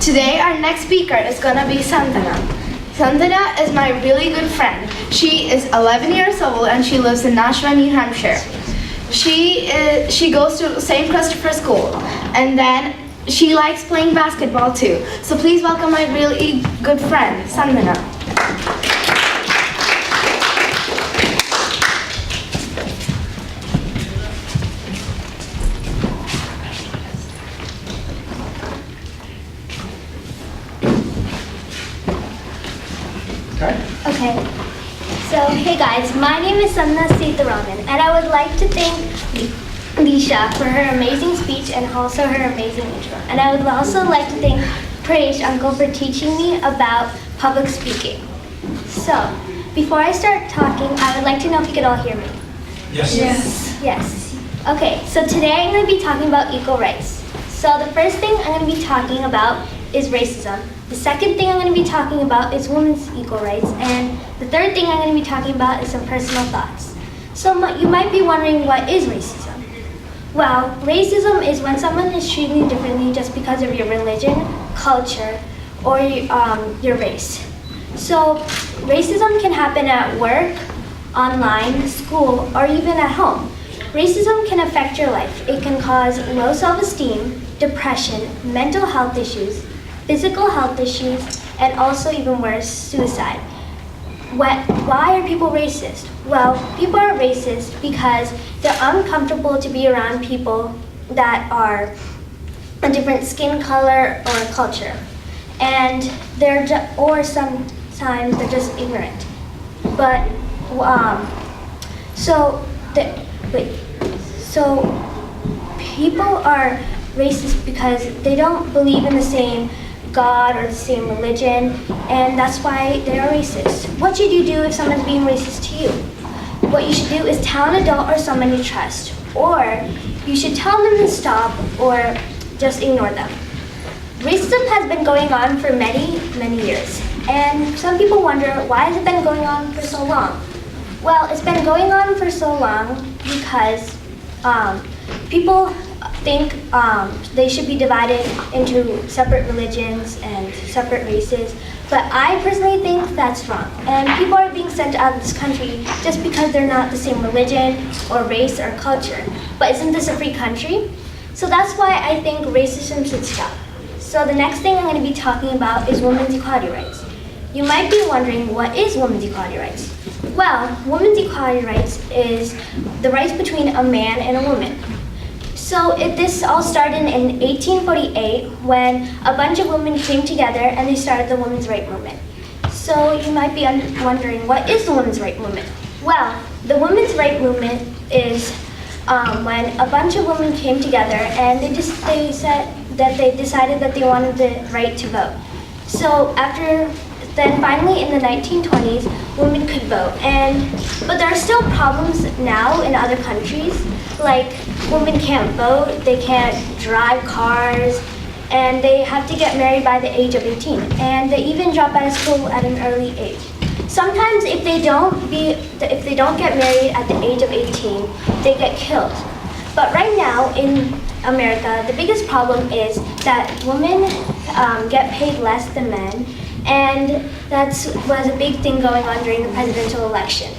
Today our next speaker is gonna be Santhana. Santhana is my really good friend. She is 11 years old and she lives in Nashua, New Hampshire. She goes to St. Christopher School, and then she likes playing basketball too. So please welcome my really good friend, Santhana. Okay, so hey guys, my name is Santhana Sethuraman, and I would like to thank Lisha for her amazing speech and also her amazing intro. And I would also like to thank Prayesh Uncle for teaching me about public speaking. So, before I start talking, I would like to know if you could all hear me. Yes. Yes. Okay, so today I'm going to be talking about equal rights. So the first thing I'm going to be talking about is racism. The second thing I'm going to be talking about is women's equal rights. And the third thing I'm going to be talking about is some personal thoughts. So you might be wondering, what is racism? Well, racism is when someone is treating you differently just because of your religion, culture, or your race. So racism can happen at work, online, school, or even at home. Racism can affect your life. It can cause low self-esteem, depression, mental health issues, physical health issues, and also even worse, suicide. Why are people racist? Well, people are racist because they're uncomfortable to be around people that are a different skin color or culture. And or sometimes they're just ignorant. But, so people are racist because they don't believe in the same God or the same religion, and that's why they are racist. What should you do if someone's being racist to you? What you should do is tell an adult or someone you trust, or you should tell them to stop or just ignore them. Racism has been going on for many, many years, and some people wonder, why has it been going on for so long? Well, it's been going on for so long because people think they should be divided into separate religions and separate races, but I personally think that's wrong. And people are being sent out of this country just because they're not the same religion or race or culture. But isn't this a free country? So that's why I think racism should stop. So the next thing I'm going to be talking about is women's equality rights. You might be wondering, what is women's equality rights? Well, women's equality rights is the rights between a man and a woman. So this all started in 1848 when a bunch of women came together and they started the women's right movement. So you might be wondering, what is the women's right movement? Well, the women's right movement is when a bunch of women came together and they said that they decided that they wanted the right to vote. So then finally in the 1920s, women could vote. But there are still problems now in other countries, like women can't vote, they can't drive cars, and they have to get married by the age of 18. And they even drop out of school at an early age. Sometimes if they don't get married at the age of 18, they get killed. But right now in America, the biggest problem is that women get paid less than men, and that was a big thing going on during the presidential election.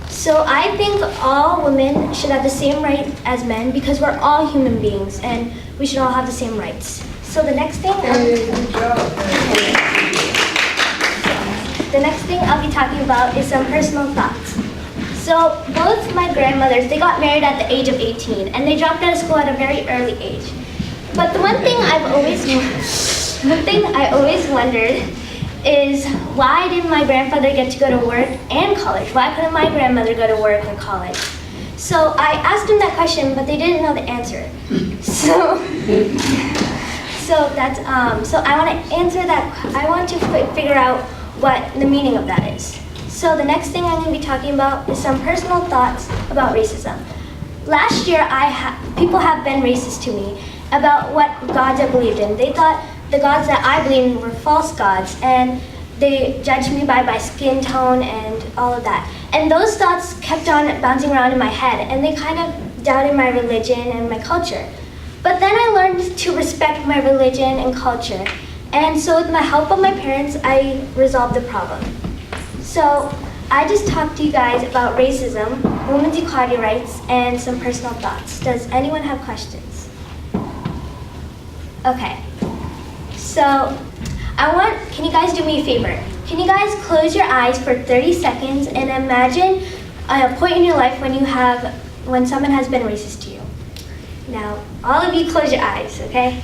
So I think all women should have the same right as men because we're all human beings and we should all have the same rights. So the next thing I'll be talking about is some personal thoughts. So both my grandmothers, they got married at the age of 18 and they dropped out of school at a very early age. But the one thing I always wondered is, why didn't my grandfather get to go to work and college? Why couldn't my grandmother go to work or college? So I asked them that question, but they didn't know the answer. So I want to answer that. I want to figure out what the meaning of that is. So the next thing I'm going to be talking about is some personal thoughts about racism. Last year, people have been racist to me about what gods I believed in. They thought the gods that I believed in were false gods, and they judged me by my skin tone and all of that. And those thoughts kept on bouncing around in my head, and they kind of doubted my religion and my culture. But then I learned to respect my religion and culture, And so with the help of my parents, I resolved the problem. So I just talked to you guys about racism, women's equality rights, and some personal thoughts. Does anyone have questions? Okay. So can you guys do me a favor? Can you guys close your eyes for 30 seconds and imagine a point in your life when someone has been racist to you? Now, all of you close your eyes, okay?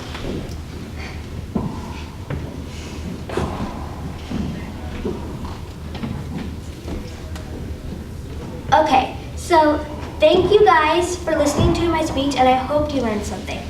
Okay, so thank you guys for listening to my speech, and I hope you learned something.